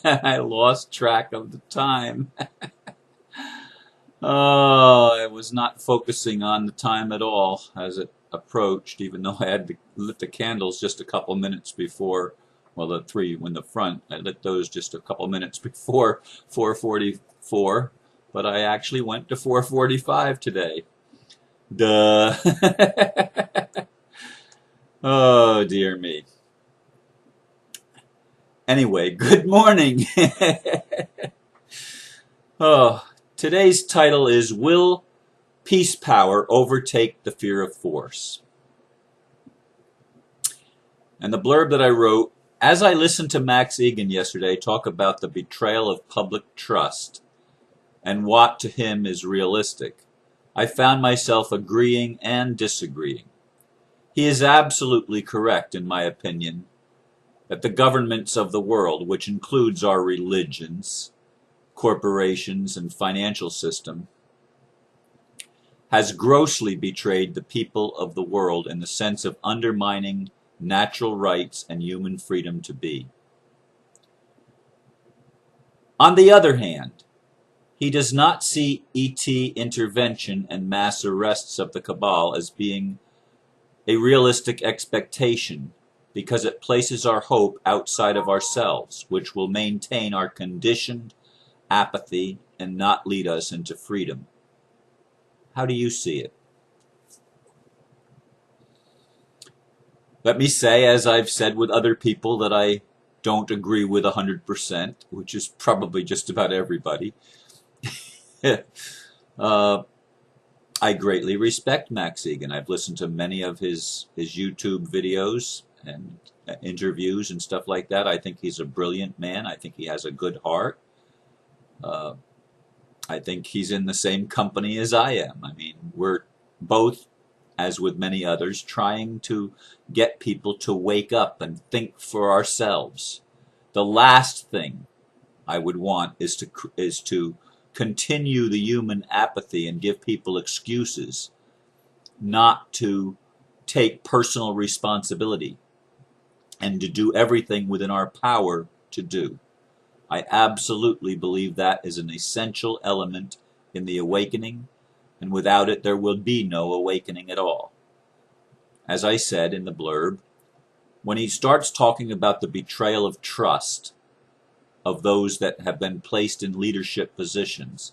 I lost track of the time. Oh, I was not focusing on the time at all as it approached, even though I had to lit the candles just a couple minutes before, well, the three in the front, I lit those just a couple minutes before 4:44, but I actually went to 4:45 today. Duh. Oh, dear me. Anyway, good morning. Oh, today's title is Will Peace Power Overtake the Fear of Force? And the blurb that I wrote, as I listened to Max Egan yesterday talk about the betrayal of public trust and what to him is realistic, I found myself agreeing and disagreeing. He is absolutely correct, in my opinion, that the governments of the world, which includes our religions, corporations, and financial system, has grossly betrayed the people of the world in the sense of undermining natural rights and human freedom to be. On the other hand, he does not see ET intervention and mass arrests of the cabal as being a realistic expectation because it places our hope outside of ourselves, which will maintain our conditioned apathy and not lead us into freedom. How do you see it? Let me say, as I've said with other people, that I don't agree with 100%, which is probably just about everybody. I greatly respect Max Egan. I've listened to many of his YouTube videos and interviews and stuff like that. I think he's a brilliant man. I think he has a good heart. I think he's in the same company as I am. I mean, we're both, as with many others, trying to get people to wake up and think for ourselves. The last thing I would want is to continue the human apathy and give people excuses not to take personal responsibility and to do everything within our power to do. I absolutely believe that is an essential element in the awakening, and without it there will be no awakening at all. As I said in the blurb, when he starts talking about the betrayal of trust of those that have been placed in leadership positions,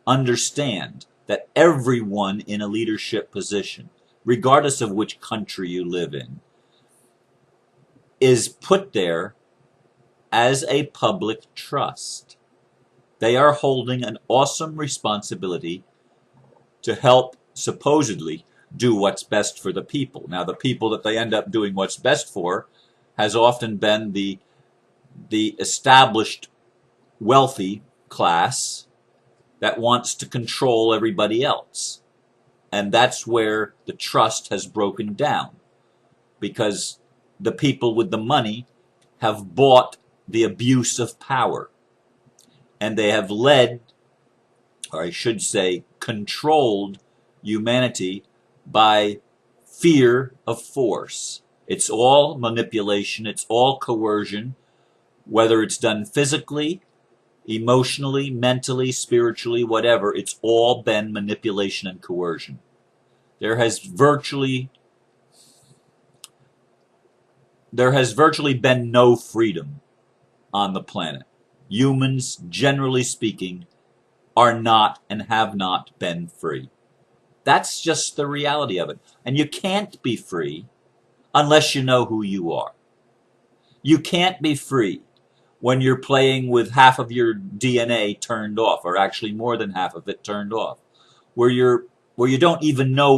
understand that everyone in a leadership position, regardless of which country you live in, is put there as a public trust. They are holding an awesome responsibility to help, supposedly, do what's best for the people. Now, the people that they end up doing what's best for has often been the established wealthy class that wants to control everybody else. And that's where the trust has broken down, because the people with the money have bought the abuse of power, and they have led, or I should say controlled, humanity by fear of force. It's all manipulation, it's all coercion, whether it's done physically, emotionally, mentally, spiritually, whatever. It's all been manipulation and coercion. There has virtually been no freedom on the planet. Humans, generally speaking, are not and have not been free. That's just the reality of it. And you can't be free unless you know who you are. You can't be free when you're playing with half of your DNA turned off, or actually more than half of it turned off, where you don't even know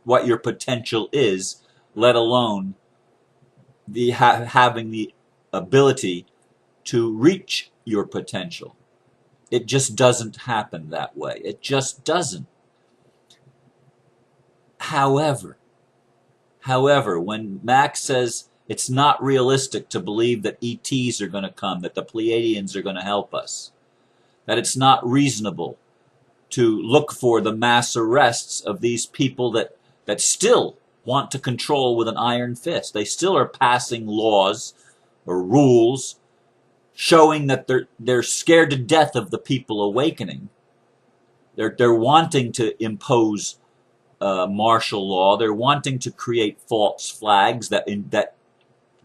what your potential is, let alone having the ability to reach your potential. It just doesn't happen that way. It just doesn't. However, when Max says it's not realistic to believe that ETs are going to come, that the Pleiadians are going to help us, that it's not reasonable to look for the mass arrests of these people that still want to control with an iron fist. They still are passing laws or rules showing that they're scared to death of the people awakening. They're wanting to impose martial law. They're wanting to create false flags that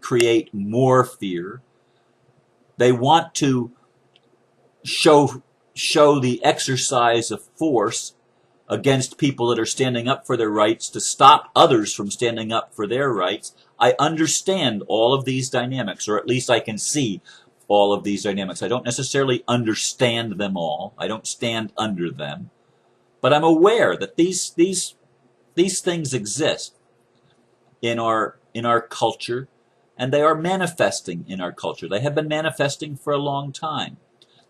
create more fear. They want to show the exercise of force against people that are standing up for their rights, to stop others from standing up for their rights. I understand all of these dynamics, or at least I can see all of these dynamics. I don't necessarily understand them all. I don't stand under them. But I'm aware that these things exist in our culture, and they are manifesting in our culture. They have been manifesting for a long time.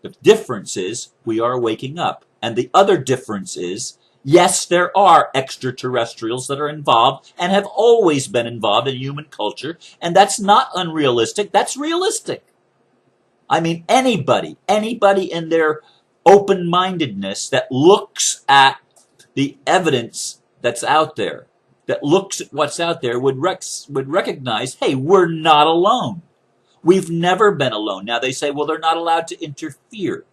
The difference is we are waking up. And the other difference is, yes, there are extraterrestrials that are involved and have always been involved in human culture, and that's not unrealistic, that's realistic. I mean, anybody in their open-mindedness that looks at the evidence that's out there, that looks at what's out there, would recognize, hey, we're not alone. We've never been alone. Now they say, well, they're not allowed to interfere.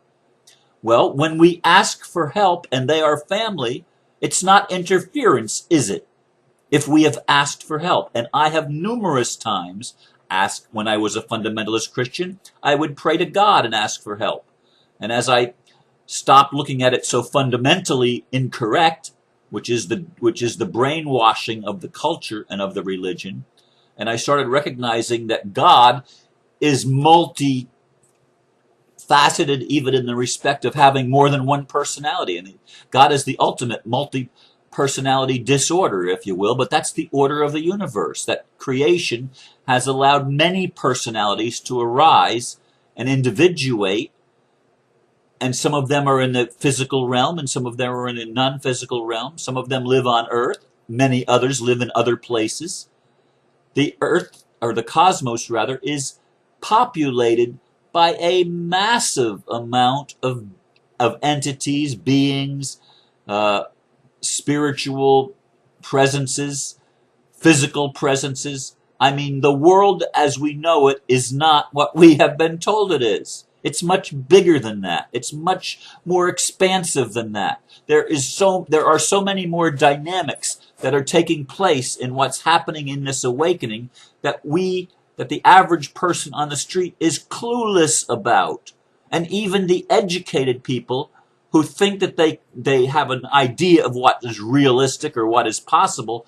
Well, when we ask for help and they are family, it's not interference, is it? If we have asked for help. And I have numerous times asked, when I was a fundamentalist Christian, I would pray to God and ask for help. And as I stopped looking at it so fundamentally incorrect, which is the brainwashing of the culture and of the religion, and I started recognizing that God is multifaceted, even in the respect of having more than one personality. And God is the ultimate multi-personality disorder, if you will, but that's the order of the universe, that creation has allowed many personalities to arise and individuate, and some of them are in the physical realm, and some of them are in the non-physical realm. Some of them live on Earth, many others live in other places. The Earth, or the cosmos rather, is populated by a massive amount of entities, beings, spiritual presences, physical presences. I mean, the world as we know it is not what we have been told it is. It's much bigger than that. It's much more expansive than that. There are so many more dynamics that are taking place in what's happening in this awakening that the average person on the street is clueless about. And even the educated people who think that they have an idea of what is realistic or what is possible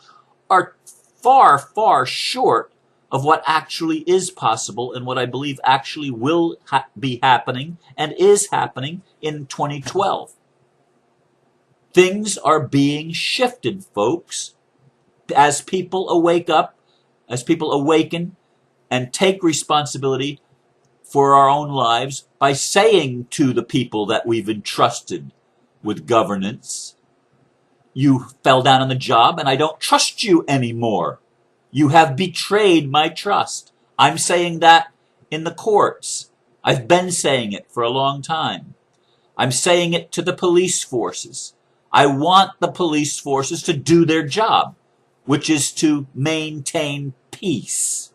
are far, far short of what actually is possible and what I believe actually will be happening and is happening in 2012. Things are being shifted, folks, as people awake up, as people awaken and take responsibility for our own lives by saying to the people that we've entrusted with governance, you fell down on the job and I don't trust you anymore. You have betrayed my trust. I'm saying that in the courts. I've been saying it for a long time. I'm saying it to the police forces. I want the police forces to do their job, which is to maintain peace,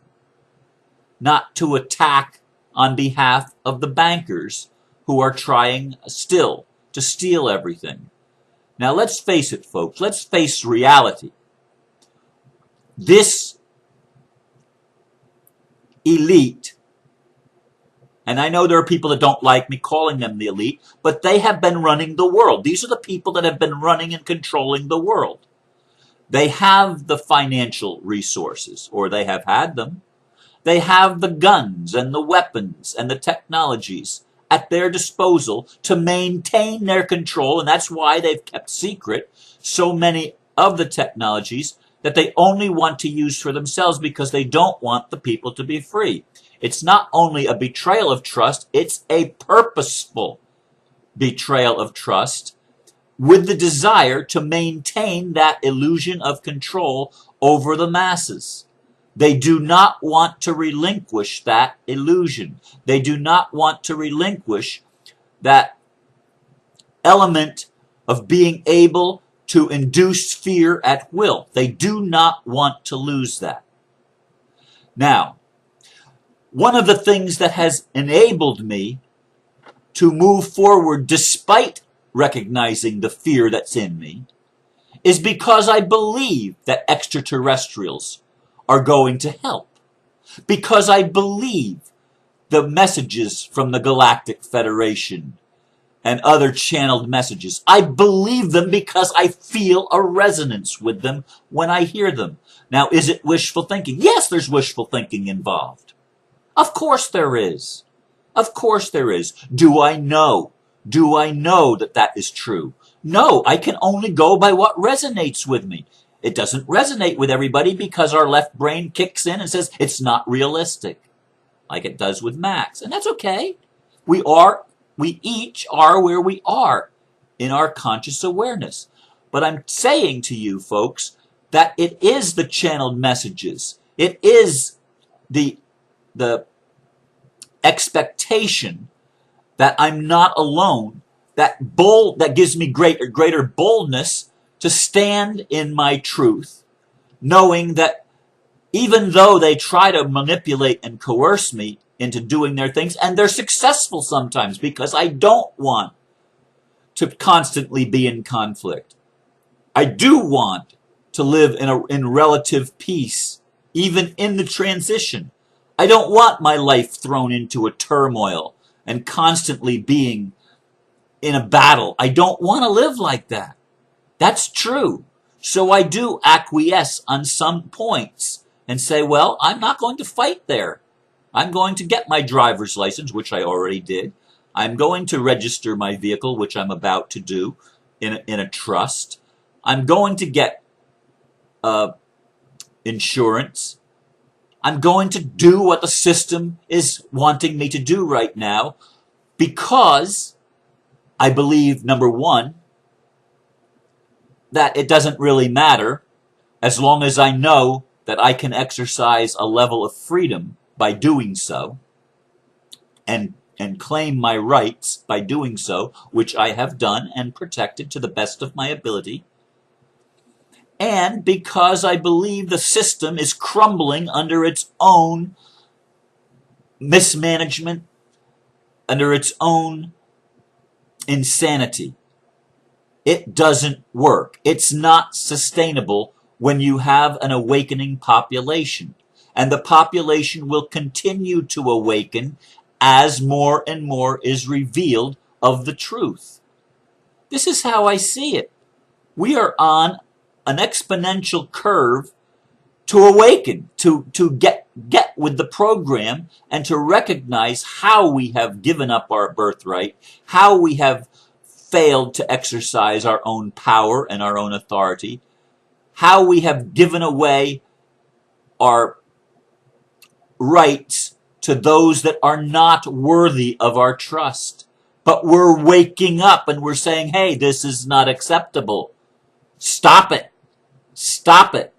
not to attack on behalf of the bankers who are trying still to steal everything. Now let's face it, folks. Let's face reality. This elite, and I know there are people that don't like me calling them the elite, but they have been running the world. These are the people that have been running and controlling the world. They have the financial resources, or they have had them. They have the guns and the weapons and the technologies at their disposal to maintain their control, and that's why they've kept secret so many of the technologies that they only want to use for themselves because they don't want the people to be free. It's not only a betrayal of trust, it's a purposeful betrayal of trust with the desire to maintain that illusion of control over the masses. They do not want to relinquish that illusion. They do not want to relinquish that element of being able to induce fear at will. They do not want to lose that. Now, One of the things that has enabled me to move forward despite recognizing the fear that's in me is because I believe that extraterrestrials are going to help. Because I believe the messages from the Galactic Federation and other channeled messages. I believe them because I feel a resonance with them when I hear them. Now, is it wishful thinking? Yes, there's wishful thinking involved. Of course there is. Of course there is. Do I know? Do I know that that is true? No, I can only go by what resonates with me. It doesn't resonate with everybody because our left brain kicks in and says it's not realistic, like it does with Max. And that's okay. We each are where we are in our conscious awareness. But I'm saying to you folks that it is the channeled messages. It is the expectation that I'm not alone, that gives me greater boldness to stand in my truth, knowing that even though they try to manipulate and coerce me into doing their things, and they're successful sometimes because I don't want to constantly be in conflict. I do want to live in relative peace, even in the transition. I don't want my life thrown into a turmoil and constantly being in a battle. I don't want to live like that. That's true. So I do acquiesce on some points and say, well, I'm not going to fight there. I'm going to get my driver's license, which I already did. I'm going to register my vehicle, which I'm about to do in a trust. I'm going to get insurance. I'm going to do what the system is wanting me to do right now because I believe, number one, that it doesn't really matter as long as I know that I can exercise a level of freedom by doing so and claim my rights by doing so, which I have done and protected to the best of my ability. And because I believe the system is crumbling under its own mismanagement, under its own insanity. It doesn't work. It's not sustainable when you have an awakening population. And the population will continue to awaken as more and more is revealed of the truth. This is how I see it. We are on an exponential curve to awaken, to get with the program and to recognize how we have given up our birthright, how we have failed to exercise our own power and our own authority, how we have given away our rights to those that are not worthy of our trust. But we're waking up and we're saying, hey, this is not acceptable. Stop it. Stop it.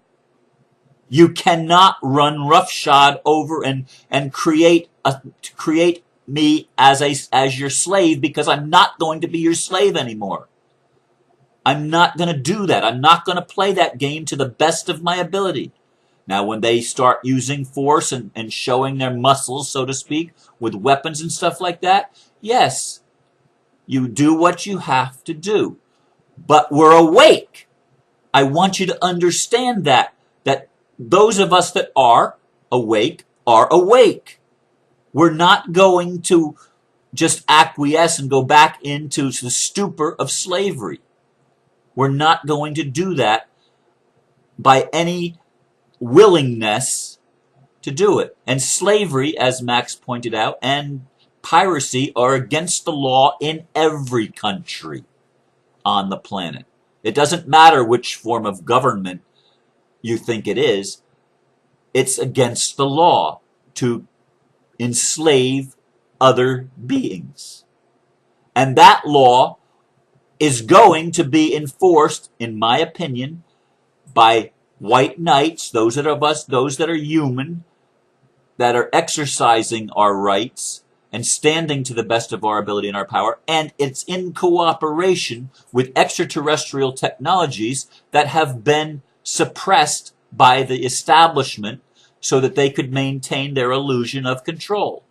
You cannot run roughshod over and create me as your slave, because I'm not going to be your slave anymore. I'm not going to do that. I'm not going to play that game to the best of my ability. Now, when they start using force and showing their muscles, so to speak, with weapons and stuff like that, yes, you do what you have to do. But we're awake. I want you to understand that those of us that are awake are awake. We're not going to just acquiesce and go back into the stupor of slavery. We're not going to do that by any willingness to do it. And slavery, as Max pointed out, and piracy are against the law in every country on the planet. It doesn't matter which form of government you think it is. It's against the law to enslave other beings. And that law is going to be enforced, in my opinion, by white knights, those that are human, that are exercising our rights and standing to the best of our ability and our power, and it's in cooperation with extraterrestrial technologies that have been suppressed by the establishment so that they could maintain their illusion of control.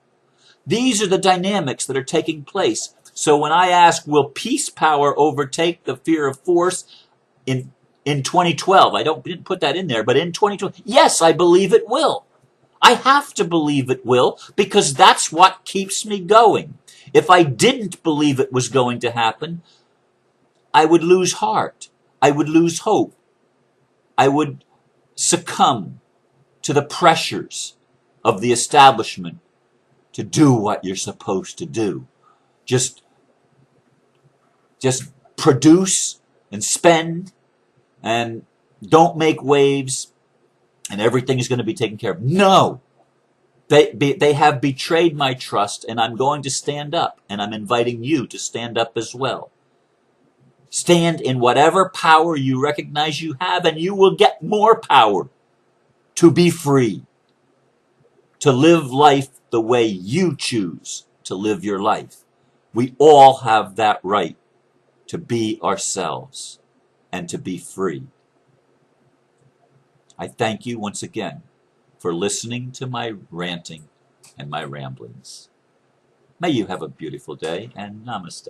These are the dynamics that are taking place. So when I ask, will peace power overtake the fear of force in 2012, didn't put that in there, but in 2012, yes, I believe it will. I have to believe it will, because that's what keeps me going. If I didn't believe it was going to happen, I would lose heart. I would lose hope. I would succumb to the pressures of the establishment to do what you're supposed to do. Just produce and spend and don't make waves and everything is going to be taken care of. No! They have betrayed my trust, and I'm going to stand up, and I'm inviting you to stand up as well. Stand in whatever power you recognize you have, and you will get more power to be free, to live life the way you choose to live your life. We all have that right to be ourselves and to be free. I thank you once again for listening to my ranting and my ramblings. May you have a beautiful day, and namaste.